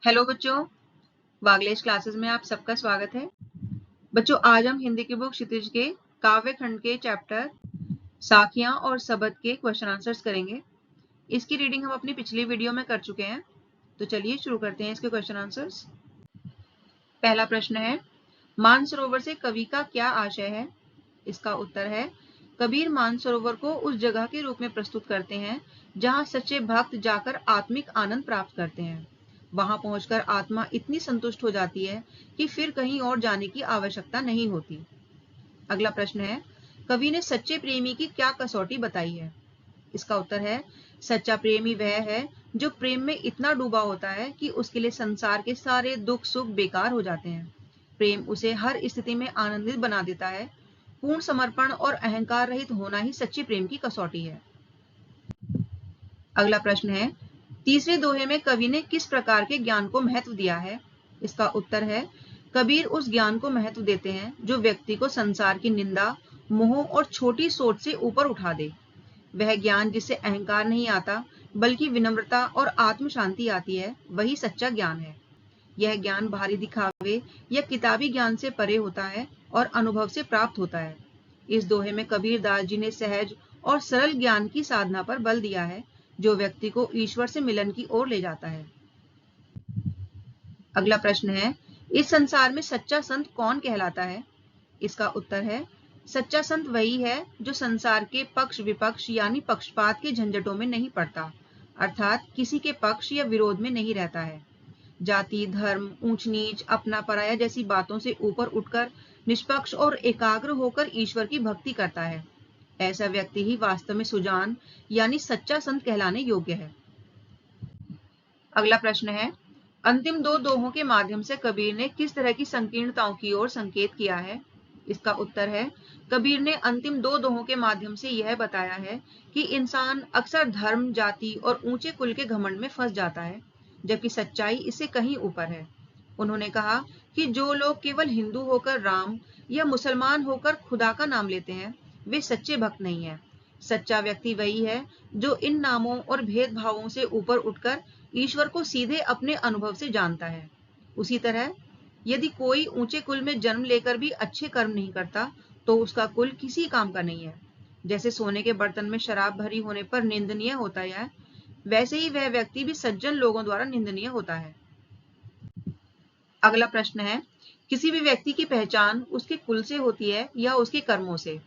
Hello बच्चों, वागलेश classes में आप सबका स्वागत है। बच्चों, आज हम हिंदी की बुक क्षितिज के काव्य खंड के चैप्टर साखियां और सबद के क्वेश्चन आंसर्स करेंगे। इसकी रीडिंग हम अपनी पिछली वीडियो में कर चुके हैं, तो चलिए शुरू करते हैं इसके क्वेश्चन आंसर्स। पहला प्रश्न है, मानसरोवर से कवि का क्या आशय है? इसका उत्तर है, कबीर मानसरोवर को उस जगह के रूप में प्रस्तुत करते हैं जहां सच्चे भक्त जाकर आत्मिक आनंद प्राप्त करते हैं। वहां पहुंचकर आत्मा इतनी संतुष्ट हो जाती है कि फिर कहीं और जाने की आवश्यकता नहीं होती। अगला प्रश्न है, कवि ने सच्चे प्रेमी की क्या कसौटी बताई है? इसका उत्तर है, सच्चा प्रेमी वह है जो प्रेम में इतना डूबा होता है कि उसके लिए संसार के सारे दुख सुख बेकार हो जाते हैं। प्रेम उसे हर स्थिति में आनंदित बना देता है। पूर्ण समर्पण और अहंकार रहित होना ही सच्चे प्रेम की कसौटी है। अगला प्रश्न है, तीसरे दोहे में कवि ने किस प्रकार के ज्ञान को महत्व दिया है? इसका उत्तर है, कबीर उस ज्ञान को महत्व देते हैं जो व्यक्ति को संसार की निंदा, मोह और छोटी सोच से ऊपर उठा दे। वह ज्ञान जिससे अहंकार नहीं आता बल्कि विनम्रता और आत्म शांति आती है, वही सच्चा ज्ञान है। यह ज्ञान बाहरी दिखावे या किताबी ज्ञान से परे होता है और अनुभव से प्राप्त होता है। इस दोहे में कबीर दास जी ने सहज और सरल ज्ञान की साधना पर बल दिया है, जो व्यक्ति को ईश्वर से मिलन की ओर ले जाता है। अगला प्रश्न है, इस संसार में सच्चा संत कौन कहलाता है? इसका उत्तर है, सच्चा संत वही है जो संसार के पक्ष विपक्ष यानी पक्षपात के झंझटों में नहीं पड़ता, अर्थात किसी के पक्ष या विरोध में नहीं रहता है। जाति, धर्म, ऊंच नीच, अपना पराया जैसी बातों से ऊपर उठकर निष्पक्ष और एकाग्र होकर ईश्वर की भक्ति करता है। ऐसा व्यक्ति ही वास्तव में सुजान यानी सच्चा संत कहलाने योग्य है। अगला प्रश्न है, अंतिम दो दोहों के माध्यम से कबीर ने किस तरह की संकीर्णताओं की ओर संकेत किया है? इसका उत्तर है, कबीर ने अंतिम दो दोहों के माध्यम से यह बताया है कि इंसान अक्सर धर्म, जाति और ऊंचे कुल के घमंड में फंस जाता है, जबकि सच्चाई इससे कहीं ऊपर है। उन्होंने कहा कि जो लोग केवल हिंदू होकर राम या मुसलमान होकर खुदा का नाम लेते हैं, वे सच्चे भक्त नहीं है। सच्चा व्यक्ति वही है जो इन नामों और भेदभावों से ऊपर उठकर ईश्वर को सीधे अपने अनुभव से जानता है। उसी तरह यदि कोई ऊंचे कुल में जन्म लेकर भी अच्छे कर्म नहीं करता, तो उसका कुल किसी काम का नहीं है। जैसे सोने के बर्तन में शराब भरी होने पर निंदनीय होता है, वैसे ही वह व्यक्ति भी सज्जन लोगों द्वारा निंदनीय होता है। अगला प्रश्न है, किसी भी व्यक्ति की पहचान उसके कुल से होती है या उसके कर्मों से?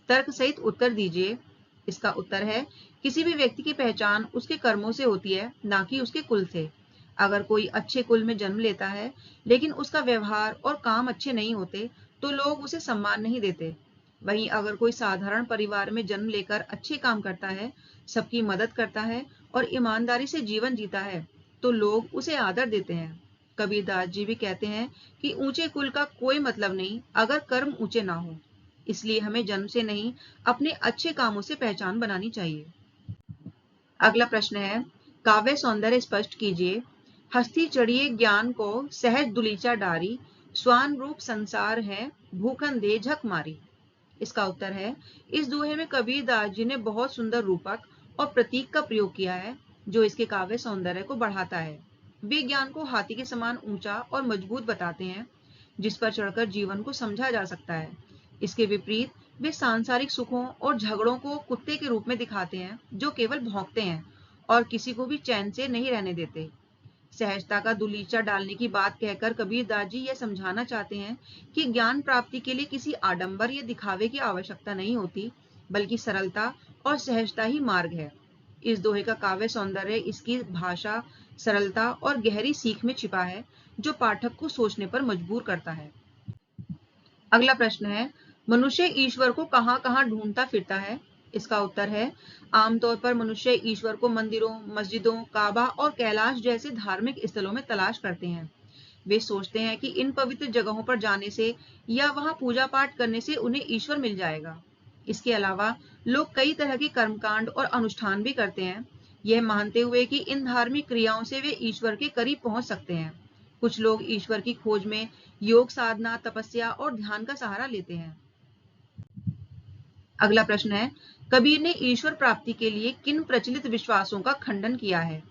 तर्क सहित उत्तर दीजिए। इसका उत्तर है, किसी भी व्यक्ति की पहचान उसके कर्मों से होती है, ना कि उसके कुल से। अगर कोई अच्छे कुल में जन्म लेता है लेकिन उसका व्यवहार और काम अच्छे नहीं होते, तो लोग उसे सम्मान नहीं देते। वहीं अगर कोई साधारण परिवार में जन्म लेकर अच्छे काम करता है, सबकी मदद करता है और ईमानदारी से जीवन जीता है, तो लोग उसे आदर देते हैं। कबीरदास जी भी कहते हैं कि ऊंचे कुल का कोई मतलब नहीं अगर कर्म ऊंचे ना हो। इसलिए हमें जन्म से नहीं, अपने अच्छे कामों से पहचान बनानी चाहिए। अगला प्रश्न है, काव्य सौंदर्य स्पष्ट कीजिए। हस्ती चढ़िए ज्ञान को सहज दुलीचा डारी, स्वान रूप संसार है भूखन दे झक मारी। इसका उत्तर है, इस दोहे में कबीरदास जी ने बहुत सुंदर रूपक और प्रतीक का प्रयोग किया है, जो इसके काव्य सौंदर्य को बढ़ाता है। वे ज्ञान को हाथी के समान ऊंचा और मजबूत बताते हैं, जिस पर चढ़कर जीवन को समझा जा सकता है। इसके विपरीत वे सांसारिक सुखों और झगड़ों को कुत्ते के रूप में दिखाते हैं, जो केवल भौंकते हैं और किसी को भी चैन से नहीं रहने देते। सहजता का दुलीचा डालने की बात कहकर कबीरदास जी यह समझाना चाहते हैं कि ज्ञान प्राप्ति के लिए किसी आडंबर या दिखावे की आवश्यकता नहीं होती, बल्कि सरलता और सहजता ही मार्ग है। इस दोहे का काव्य सौंदर्य इसकी भाषा, सरलता और गहरी सीख में छिपा है, जो पाठक को सोचने पर मजबूर करता है। अगला प्रश्न है, मनुष्य ईश्वर को कहां कहां ढूंढता फिरता है? इसका उत्तर है, आमतौर पर मनुष्य ईश्वर को मंदिरों, मस्जिदों, काबा और कैलाश जैसे धार्मिक स्थलों में तलाश करते हैं। वे सोचते हैं कि इन पवित्र जगहों पर जाने से या वहां पूजा पाठ करने से उन्हें ईश्वर मिल जाएगा। इसके अलावा लोग कई तरह के कर्मकांड और अनुष्ठान भी करते हैं, यह मानते हुए कि इन धार्मिक क्रियाओं से वे ईश्वर के करीब पहुंच सकते हैं। कुछ लोग ईश्वर की खोज में योग साधना, तपस्या और ध्यान का सहारा लेते हैं। अगला प्रश्न है, कबीर ने ईश्वर प्राप्ति के लिए किन प्रचलित विश्वासों का खंडन किया है?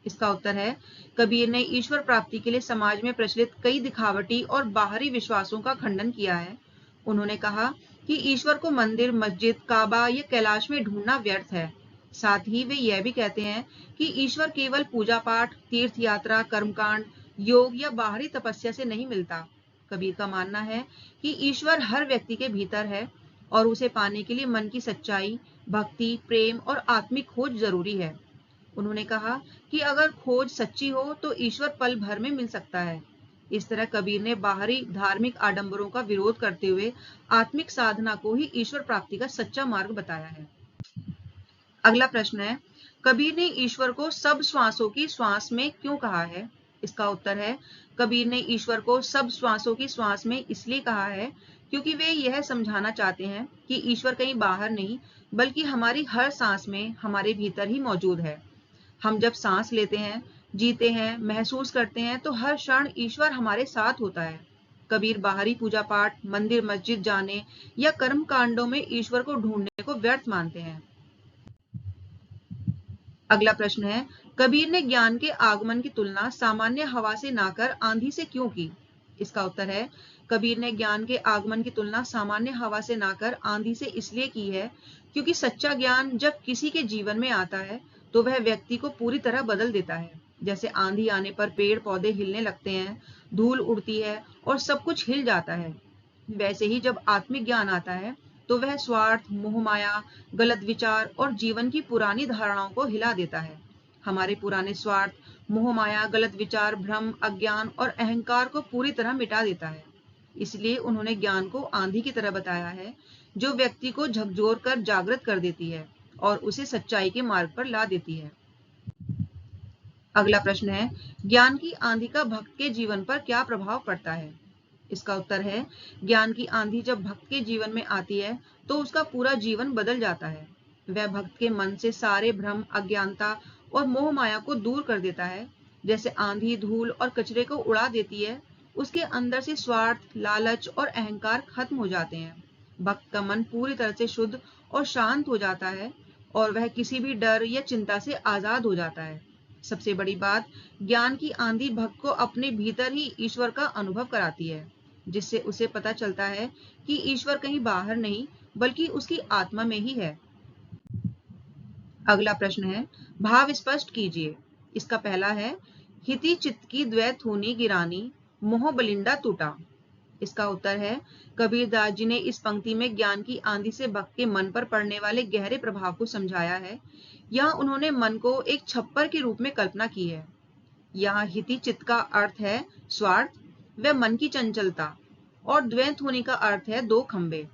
इसका उत्तर है कबीर ने ईश्वर प्राप्ति के लिए समाज में प्रचलित कई दिखावटी और बाहरी विश्वासों का खंडन किया है। उन्होंने कहा कि ईश्वर को मंदिर, मस्जिद, काबा या कैलाश में ढूंढना व्यर्थ है। साथ ही वे यह भी कहते हैं कि ईश्वर केवल पूजा पाठ, तीर्थ यात्रा, कर्मकांड, योग या बाहरी तपस्या से नहीं मिलता। कबीर का मानना है कि ईश्वर हर व्यक्ति के भीतर है और उसे पाने के लिए मन की सच्चाई, भक्ति, प्रेम और आत्मिक खोज जरूरी है। उन्होंने कहा कि अगर खोज सच्ची हो तो ईश्वर पल भर में मिल सकता है। इस तरह कबीर ने बाहरी धार्मिक आडंबरों का विरोध करते हुए आत्मिक साधना को ही ईश्वर प्राप्ति का सच्चा मार्ग बताया है। अगला प्रश्न है, कबीर ने ईश्वर को सब श्वासों की श्वास में क्यों कहा है? इसका उत्तर है कबीर ने ईश्वर को सब श्वासों की श्वास में इसलिए कहा है क्योंकि वे यह समझाना चाहते हैं कि ईश्वर कहीं बाहर नहीं बल्कि हमारी हर सांस में हमारे भीतर ही मौजूद है। हम जब सांस लेते हैं, जीते हैं, महसूस करते हैं तो हर क्षण ईश्वर हमारे साथ होता है। कबीर बाहरी पूजा पाठ, मंदिर मस्जिद जाने या कर्म कांडों में ईश्वर को ढूंढने को व्यर्थ मानते हैं। अगला प्रश्न है, कबीर ने ज्ञान के आगमन की तुलना सामान्य हवा से ना कर आंधी से क्यों की? इसका उत्तर है कबीर ने ज्ञान के आगमन की तुलना सामान्य हवा से ना कर आंधी से इसलिए की है क्योंकि सच्चा ज्ञान जब किसी के जीवन में आता है तो वह व्यक्ति को पूरी तरह बदल देता है। जैसे आंधी आने पर पेड़ पौधे हिलने लगते हैं, धूल उड़ती है और सब कुछ हिल जाता है, वैसे ही जब आत्मिक ज्ञान आता है तो वह स्वार्थ, मोहमाया, गलत विचार और जीवन की पुरानी धारणाओं को हिला देता है। हमारे पुराने स्वार्थ, मोहमाया, गलत विचार, भ्रम, अज्ञान और अहंकार को पूरी तरह मिटा देता है। इसलिए उन्होंने ज्ञान को आंधी की तरह बताया है जो व्यक्ति को झकझोर कर जागृत कर देती है और उसे सच्चाई के मार्ग पर ला देती है। अगला प्रश्न है, ज्ञान की आंधी का भक्त के जीवन पर क्या प्रभाव पड़ता है? इसका उत्तर है ज्ञान की आंधी जब भक्त के जीवन में आती है तो उसका पूरा जीवन बदल जाता है। वह भक्त के मन से सारे भ्रम, अज्ञानता और मोह माया को दूर कर देता है। जैसे आंधी धूल और कचरे को उड़ा देती है, उसके अंदर से स्वार्थ, लालच और अहंकार खत्म हो जाते हैं। भक्त का मन पूरी तरह से शुद्ध और शांत हो जाता है और वह किसी भी डर या चिंता से आजाद हो जाता है। सबसे बड़ी बात, ज्ञान की आंधी भक्त को अपने भीतर ही ईश्वर का अनुभव कराती है, जिससे उसे पता चलता है कि ईश्वर कहीं बाहर नहीं बल्कि उसकी आत्मा में ही है। अगला प्रश्न है, भाव स्पष्ट कीजिए। इसका पहला है, हिति चित्त की द्वैथूनी गिरानी, मोह बलिंडा टूटा। इसका उत्तर है कबीर दास जी ने इस पंक्ति में ज्ञान की आंधी से भक्त के मन पर पड़ने वाले गहरे प्रभाव को समझाया है। यहाँ उन्होंने मन को एक छप्पर के रूप में कल्पना की है। यहाँ हिति चित्त का अर्थ है स्वार्थ व मन की चंचलता और द्वैत होने का अर्थ है दो खंबे।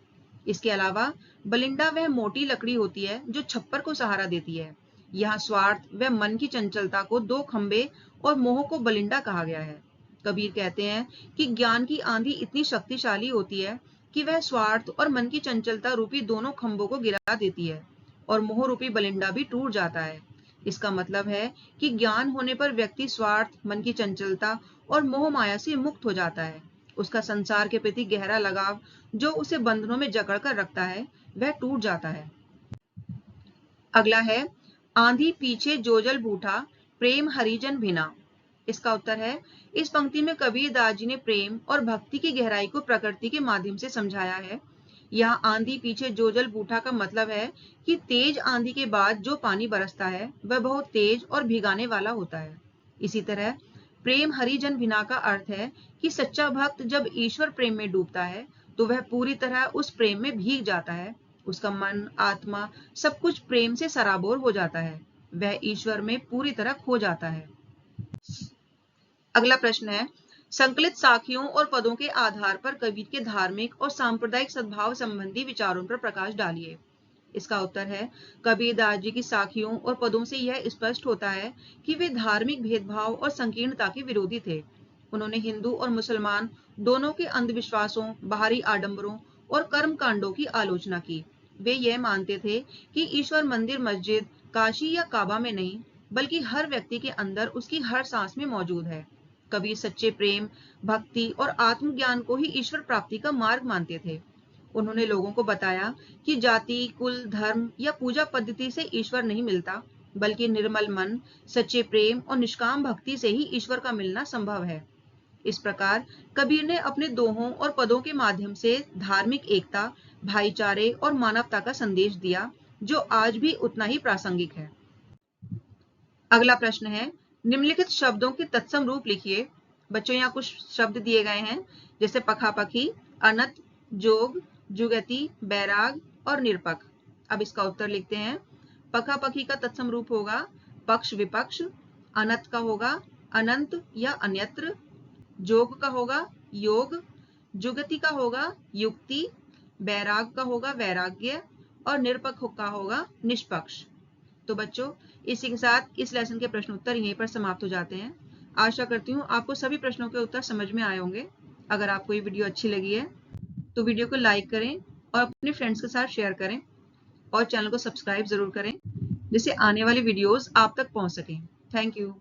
इसके अलावा बलिंडा वह मोटी लकड़ी होती है जो छप्पर को सहारा देती है। यहाँ स्वार्थ व मन की चंचलता को दो खंबे और मोह को बलिंडा कहा गया है। कबीर कहते हैं कि ज्ञान की आंधी इतनी शक्तिशाली होती है कि वह स्वार्थ और मन की चंचलता रूपी दोनों खंभों को गिरा देती है और मोह रूपी बलिंडा भी टूट जाता है। इसका मतलब है कि ज्ञान होने पर व्यक्ति स्वार्थ, मन की चंचलता और मोह माया से मुक्त हो जाता है। उसका संसार के प्रति गहरा लगाव जो उसे बंधनों में जकड़ कर रखता है वह टूट जाता है। अगला है, आंधी पीछे जोजल बूठा, प्रेम हरिजन भिना। इसका उत्तर है, इस पंक्ति में कबीर दास जी ने प्रेम और भक्ति की गहराई को प्रकृति के माध्यम से समझाया है। यहाँ आंधी पीछे जोजल बूठा का मतलब है कि तेज आंधी के बाद जो पानी बरसता है वह बहुत तेज और भिगाने वाला होता है। इसी तरह प्रेम हरिजन भिना का अर्थ है कि सच्चा भक्त जब ईश्वर प्रेम में डूबता है तो वह पूरी तरह उस प्रेम में भीग जाता है। उसका मन, आत्मा सब कुछ प्रेम से सराबोर हो जाता है। वह ईश्वर में पूरी तरह खो जाता है। अगला प्रश्न है, संकलित साखियों और पदों के आधार पर कबीर के धार्मिक और सांप्रदायिक सद्भाव संबंधी विचारों पर प्रकाश डालिए। इसका उत्तर है, कबीर दास जी की साखियों और पदों से यह स्पष्ट होता है कि वे धार्मिक भेदभाव और संकीर्णता के विरोधी थे। उन्होंने हिंदू और मुसलमान दोनों के अंधविश्वासों, बाहरी आडंबरों और कर्म कांडों की आलोचना की। वे यह मानते थे कि ईश्वर मंदिर, मस्जिद, काशी या काबा में नहीं बल्कि हर व्यक्ति के अंदर उसकी हर सांस में मौजूद है। कबीर सच्चे प्रेम, भक्ति और आत्मज्ञान को ही ईश्वर प्राप्ति का मार्ग मानते थे। उन्होंने लोगों को बताया कि जाति, कुल, धर्म या पूजा पद्धति से ईश्वर नहीं मिलता बल्कि निर्मल मन, सच्चे प्रेम और निष्काम भक्ति से ही ईश्वर का मिलना संभव है। इस प्रकार कबीर ने अपने दोहों और पदों के माध्यम से धार्मिक एकता, भाईचारे और मानवता का संदेश दिया, जो आज भी उतना ही प्रासंगिक है। अगला प्रश्न है, निम्नलिखित शब्दों के तत्सम रूप लिखिए। बच्चों यहाँ कुछ शब्द दिए गए हैं, जैसे पखापखी, अनत, जोग, जुगति, बैराग और निरपक्ष। अब इसका उत्तर लिखते हैं। पखापखी का तत्सम रूप होगा पक्ष विपक्ष, अनत का होगा अनंत या अन्यत्र, जोग का होगा योग, जुगति का होगा युक्ति, बैराग का होगा वैराग्य और निरपक्ष का होगा निष्पक्ष। तो बच्चों, इसी के साथ इस लेसन के प्रश्न उत्तर यहीं पर समाप्त हो जाते हैं। आशा करती हूँ आपको सभी प्रश्नों के उत्तर समझ में आए होंगे। अगर आपको ये वीडियो अच्छी लगी है तो वीडियो को लाइक करें और अपने फ्रेंड्स के साथ शेयर करें और चैनल को सब्सक्राइब जरूर करें, जिससे आने वाली वीडियोस आप तक पहुंच सकें। Thank you.